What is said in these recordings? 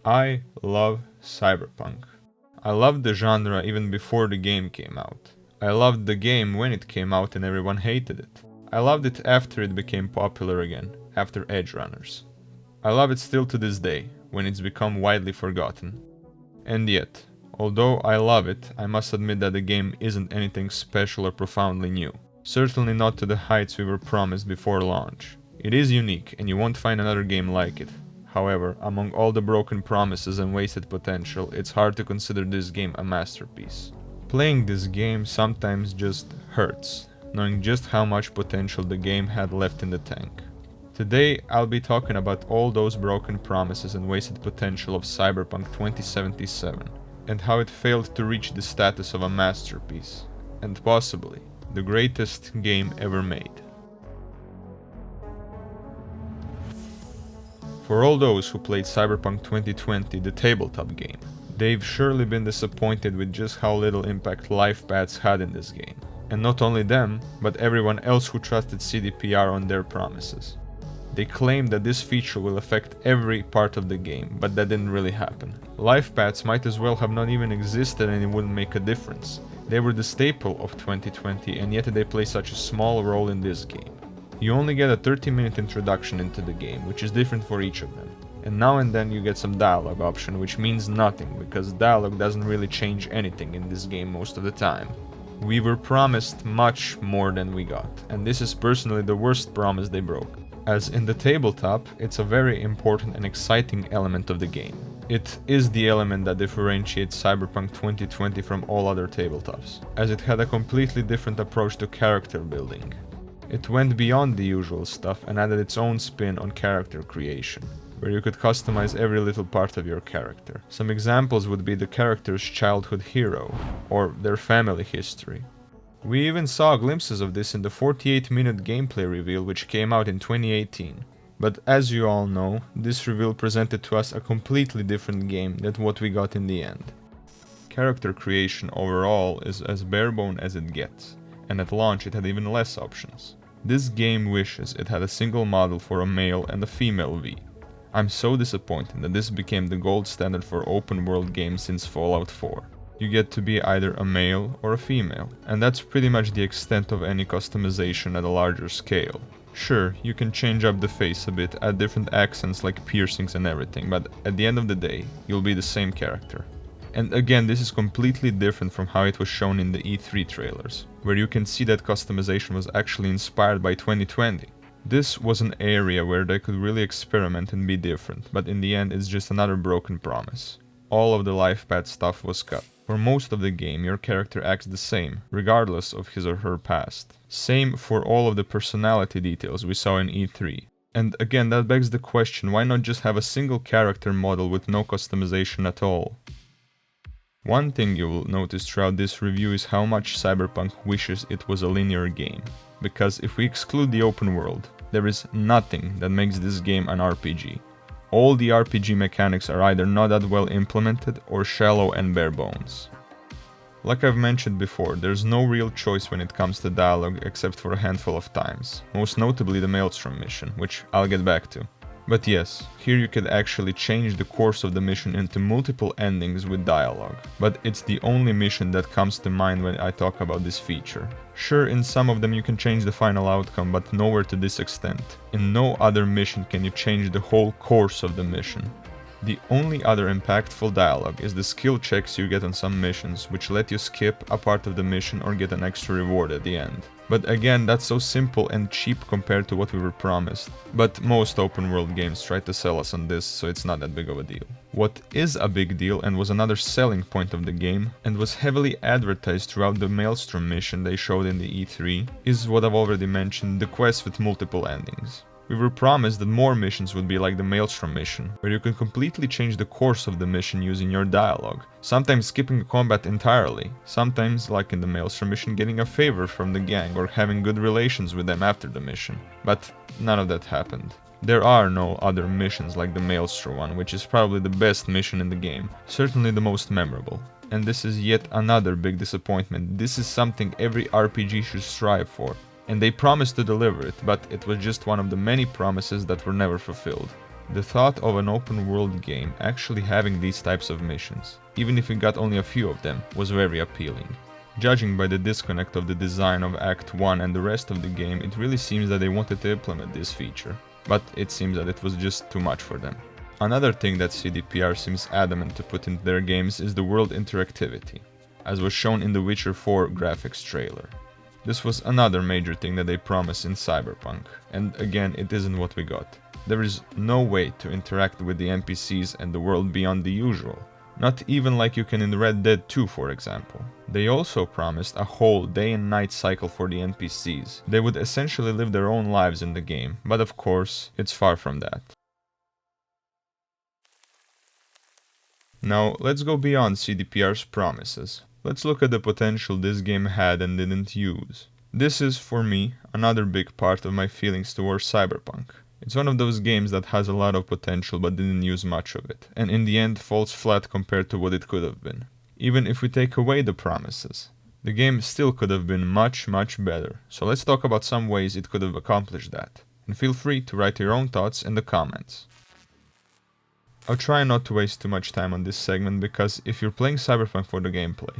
I love Cyberpunk. I loved the genre even before the game came out. I loved the game when it came out and everyone hated it. I loved it after it became popular again, after Edge Runners. I love it still to this day, when it's become widely forgotten. And yet, although I love it, I must admit that the game isn't anything special or profoundly new. Certainly not to the heights we were promised before launch. It is unique, and you won't find another game like it. However, among all the broken promises and wasted potential, it's hard to consider this game a masterpiece. Playing this game sometimes just hurts, knowing just how much potential the game had left in the tank. Today, I'll be talking about all those broken promises and wasted potential of Cyberpunk 2077, and how it failed to reach the status of a masterpiece, and possibly the greatest game ever made. For all those who played Cyberpunk 2020, the tabletop game, they've surely been disappointed with just how little impact Lifepaths had in this game. And not only them, but everyone else who trusted CDPR on their promises. They claimed that this feature will affect every part of the game, but that didn't really happen. Lifepaths might as well have not even existed and it wouldn't make a difference. They were the staple of 2020 and yet they play such a small role in this game. You only get a 30-minute introduction into the game, which is different for each of them. And now and then you get some dialogue option, which means nothing, because dialogue doesn't really change anything in this game most of the time. We were promised much more than we got, and this is personally the worst promise they broke. As in the tabletop, it's a very important and exciting element of the game. It is the element that differentiates Cyberpunk 2020 from all other tabletops, as it had a completely different approach to character building. It went beyond the usual stuff and added its own spin on character creation, where you could customize every little part of your character. Some examples would be the character's childhood hero, or their family history. We even saw glimpses of this in the 48-minute gameplay reveal which came out in 2018. But as you all know, this reveal presented to us a completely different game than what we got in the end. Character creation overall is as barebone as it gets, and at launch it had even less options. This game wishes it had a single model for a male and a female V. I'm so disappointed that this became the gold standard for open world games since Fallout 4. You get to be either a male or a female, and that's pretty much the extent of any customization at a larger scale. Sure, you can change up the face a bit, add different accents like piercings and everything, but at the end of the day, you'll be the same character. And again, this is completely different from how it was shown in the E3 trailers, where you can see that customization was actually inspired by 2020. This was an area where they could really experiment and be different, but in the end it's just another broken promise. All of the Lifepath stuff was cut. For most of the game, your character acts the same, regardless of his or her past. Same for all of the personality details we saw in E3. And again, that begs the question, why not just have a single character model with no customization at all? One thing you will notice throughout this review is how much Cyberpunk wishes it was a linear game. Because if we exclude the open world, there is nothing that makes this game an RPG. All the RPG mechanics are either not that well implemented or shallow and bare bones. Like I've mentioned before, there's no real choice when it comes to dialogue except for a handful of times, most notably the Maelstrom mission, which I'll get back to. But yes, here you could actually change the course of the mission into multiple endings with dialogue, but it's the only mission that comes to mind when I talk about this feature. Sure, in some of them you can change the final outcome, but nowhere to this extent. In no other mission can you change the whole course of the mission. The only other impactful dialogue is the skill checks you get on some missions, which let you skip a part of the mission or get an extra reward at the end. But again, that's so simple and cheap compared to what we were promised. But most open world games try to sell us on this, so it's not that big of a deal. What is a big deal and was another selling point of the game, and was heavily advertised throughout the Maelstrom mission they showed in the E3, is what I've already mentioned, the quest with multiple endings. We were promised that more missions would be like the Maelstrom mission, where you can completely change the course of the mission using your dialogue, sometimes skipping combat entirely, sometimes, like in the Maelstrom mission, getting a favor from the gang or having good relations with them after the mission. But none of that happened. There are no other missions like the Maelstrom one, which is probably the best mission in the game, certainly the most memorable. And this is yet another big disappointment. This is something every RPG should strive for. And they promised to deliver it, but it was just one of the many promises that were never fulfilled. The thought of an open world game actually having these types of missions, even if we got only a few of them, was very appealing. Judging by the disconnect of the design of Act 1 and the rest of the game, it really seems that they wanted to implement this feature, but it seems that it was just too much for them. Another thing that CDPR seems adamant to put into their games is the world interactivity, as was shown in the Witcher 4 graphics trailer. This was another major thing that they promised in Cyberpunk, and again it isn't what we got. There is no way to interact with the NPCs and the world beyond the usual, not even like you can in Red Dead 2 for example. They also promised a whole day and night cycle for the NPCs. They would essentially live their own lives in the game, but of course it's far from that. Now let's go beyond CDPR's promises. Let's look at the potential this game had and didn't use. This is, for me, another big part of my feelings towards Cyberpunk. It's one of those games that has a lot of potential but didn't use much of it, and in the end falls flat compared to what it could have been. Even if we take away the promises, the game still could have been much better, so let's talk about some ways it could have accomplished that. And feel free to write your own thoughts in the comments. I'll try not to waste too much time on this segment because if you're playing Cyberpunk for the gameplay,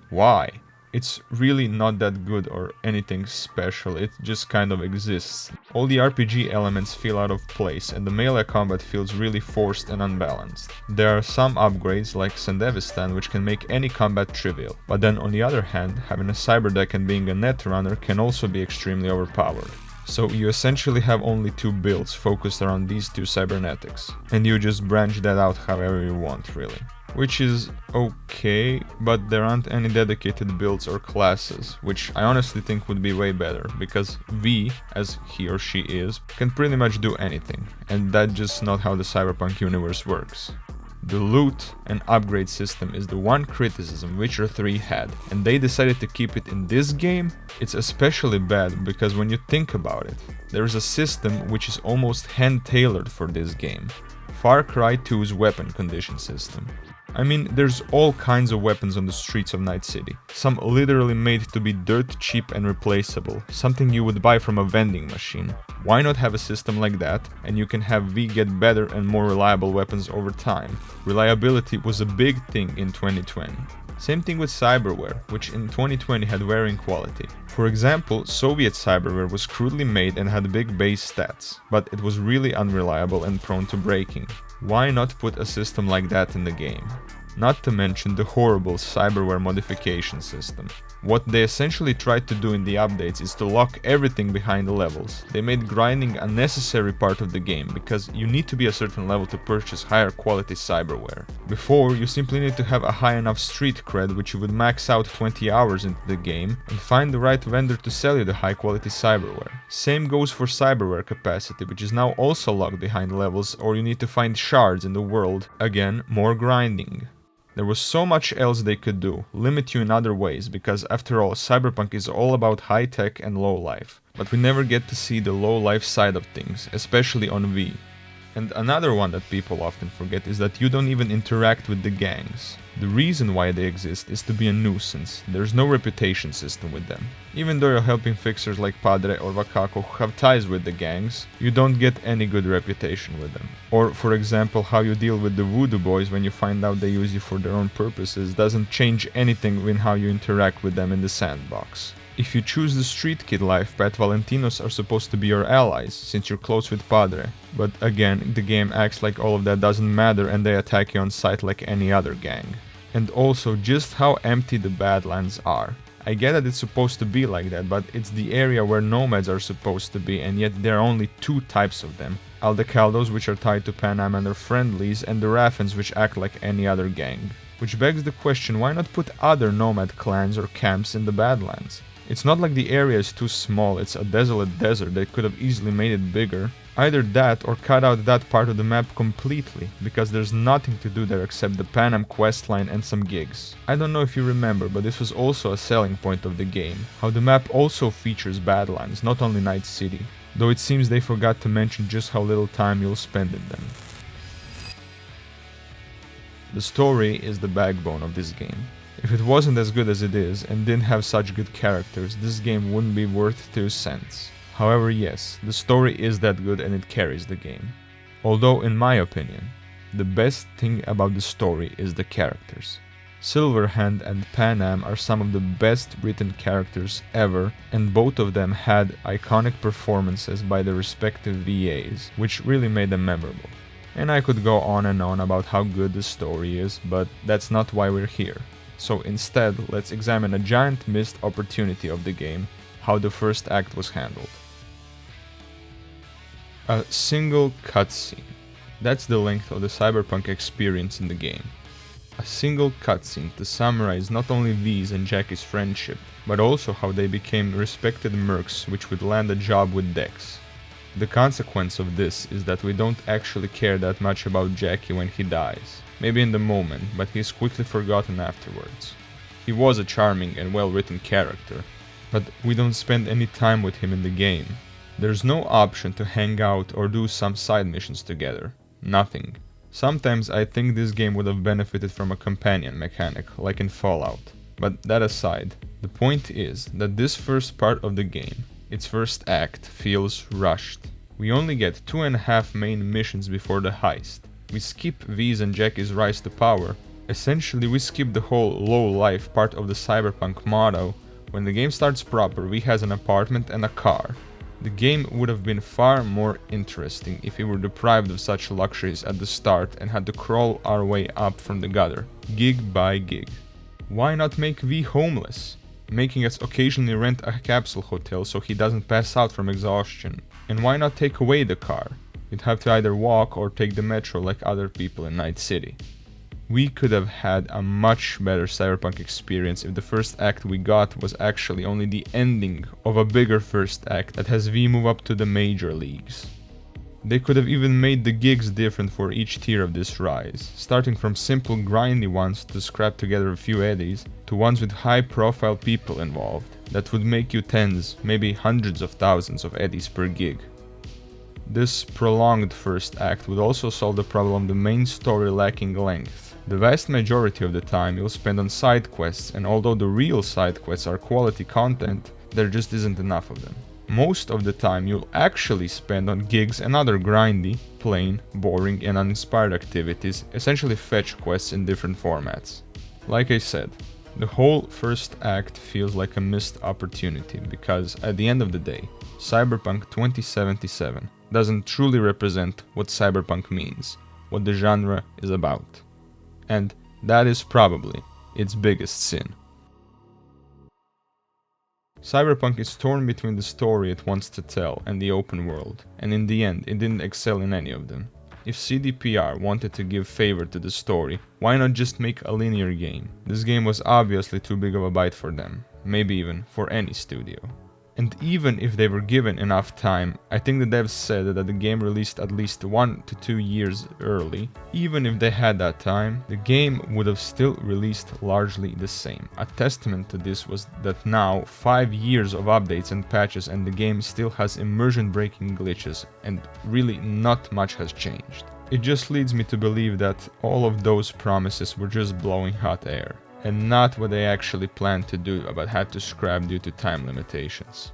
why? It's really not that good or anything special, it just kind of exists. All the RPG elements feel out of place and the melee combat feels really forced and unbalanced. There are some upgrades like Sandevistan which can make any combat trivial, but then on the other hand, having a cyberdeck and being a netrunner can also be extremely overpowered. So you essentially have only two builds focused around these two cybernetics, and you just branch that out however you want really. Which is okay, but there aren't any dedicated builds or classes, which I honestly think would be way better, because V, as he or she is, can pretty much do anything, and that's just not how the Cyberpunk universe works. The loot and upgrade system is the one criticism Witcher 3 had, and they decided to keep it in this game. It's especially bad because when you think about it, there is a system which is almost hand-tailored for this game. Far Cry 2's weapon condition system. I mean, there's all kinds of weapons on the streets of Night City, some literally made to be dirt cheap and replaceable, something you would buy from a vending machine. Why not have a system like that, and you can have V get better and more reliable weapons over time? Reliability was a big thing in 2020. Same thing with cyberware, which in 2020 had varying quality. For example, Soviet cyberware was crudely made and had big base stats, but it was really unreliable and prone to breaking. Why not put a system like that in the game? Not to mention the horrible cyberware modification system. What they essentially tried to do in the updates is to lock everything behind the levels. They made grinding a necessary part of the game because you need to be a certain level to purchase higher quality cyberware. Before, you simply need to have a high enough street cred which you would max out 20 hours into the game and find the right vendor to sell you the high quality cyberware. Same goes for cyberware capacity, which is now also locked behind levels, or you need to find shards in the world. Again, more grinding. There was so much else they could do, limit you in other ways, because after all, Cyberpunk is all about high tech and low life. But we never get to see the low life side of things, especially on V. And another one that people often forget is that you don't even interact with the gangs. The reason why they exist is to be a nuisance. There's no reputation system with them. Even though you're helping fixers like Padre or Wakako who have ties with the gangs, you don't get any good reputation with them. Or, for example, how you deal with the Voodoo Boys when you find out they use you for their own purposes doesn't change anything in how you interact with them in the sandbox. If you choose the Street Kid Lifepath, Valentinos are supposed to be your allies, since you're close with Padre. But again, the game acts like all of that doesn't matter and they attack you on sight like any other gang. And also just how empty the Badlands are. I get that it's supposed to be like that, but it's the area where nomads are supposed to be, and yet there are only two types of them. Aldecaldos, which are tied to Panam and are friendlies, and the Raffens, which act like any other gang. Which begs the question, why not put other nomad clans or camps in the Badlands? It's not like the area is too small, it's a desolate desert, they could have easily made it bigger. Either that or cut out that part of the map completely, because there's nothing to do there except the Panam questline and some gigs. I don't know if you remember, but this was also a selling point of the game, how the map also features Badlands, not only Night City, though it seems they forgot to mention just how little time you'll spend in them. The story is the backbone of this game. If it wasn't as good as it is, and didn't have such good characters, this game wouldn't be worth 2 cents. However, yes, the story is that good and it carries the game. Although in my opinion, the best thing about the story is the characters. Silverhand and Panam are some of the best written characters ever, and both of them had iconic performances by their respective VAs, which really made them memorable. And I could go on and on about how good the story is, but that's not why we're here. So instead, let's examine a giant missed opportunity of the game, how the first act was handled. A single cutscene. That's the length of the Cyberpunk experience in the game. A single cutscene to summarize not only V's and Jackie's friendship, but also how they became respected mercs which would land a job with Dex. The consequence of this is that we don't actually care that much about Jackie when he dies. Maybe in the moment, but he is quickly forgotten afterwards. He was a charming and well-written character, but we don't spend any time with him in the game. There's no option to hang out or do some side missions together. Nothing. Sometimes I think this game would have benefited from a companion mechanic, like in Fallout. But that aside, the point is that this first part of the game, its first act, feels rushed. We only get 2.5 main missions before the heist. We skip V's and Jackie's rise to power. Essentially, we skip the whole low life part of the Cyberpunk motto. When the game starts proper, V has an apartment and a car. The game would have been far more interesting if we were deprived of such luxuries at the start and had to crawl our way up from the gutter, gig by gig. Why not make V homeless? Making us occasionally rent a capsule hotel so he doesn't pass out from exhaustion. And why not take away the car? You'd have to either walk or take the metro like other people in Night City. We could have had a much better Cyberpunk experience if the first act we got was actually only the ending of a bigger first act that has V move up to the major leagues. They could have even made the gigs different for each tier of this rise, starting from simple grindy ones to scrap together a few eddies, to ones with high profile people involved, that would make you tens, maybe hundreds of thousands of eddies per gig. This prolonged first act would also solve the problem of the main story lacking length. The vast majority of the time you'll spend on side quests, and although the real side quests are quality content, there just isn't enough of them. Most of the time you'll actually spend on gigs and other grindy, plain, boring and uninspired activities, essentially fetch quests in different formats. Like I said, the whole first act feels like a missed opportunity because at the end of the day, Cyberpunk 2077 doesn't truly represent what Cyberpunk means, what the genre is about. And that is probably its biggest sin. Cyberpunk is torn between the story it wants to tell and the open world, and in the end it didn't excel in any of them. If CDPR wanted to give favor to the story, why not just make a linear game? This game was obviously too big of a bite for them, maybe even for any studio. And even if they were given enough time, I think the devs said that the game released at least 1 to 2 years early. Even if they had that time, the game would have still released largely the same. A testament to this was that now, 5 years of updates and patches and the game still has immersion-breaking glitches, and really not much has changed. It just leads me to believe that all of those promises were just blowing hot air, and not what they actually planned to do but had to scrap due to time limitations.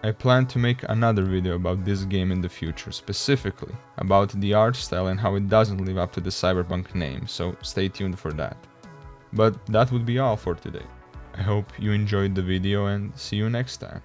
I plan to make another video about this game in the future, specifically about the art style and how it doesn't live up to the Cyberpunk name, so stay tuned for that. But that would be all for today. I hope you enjoyed the video and see you next time.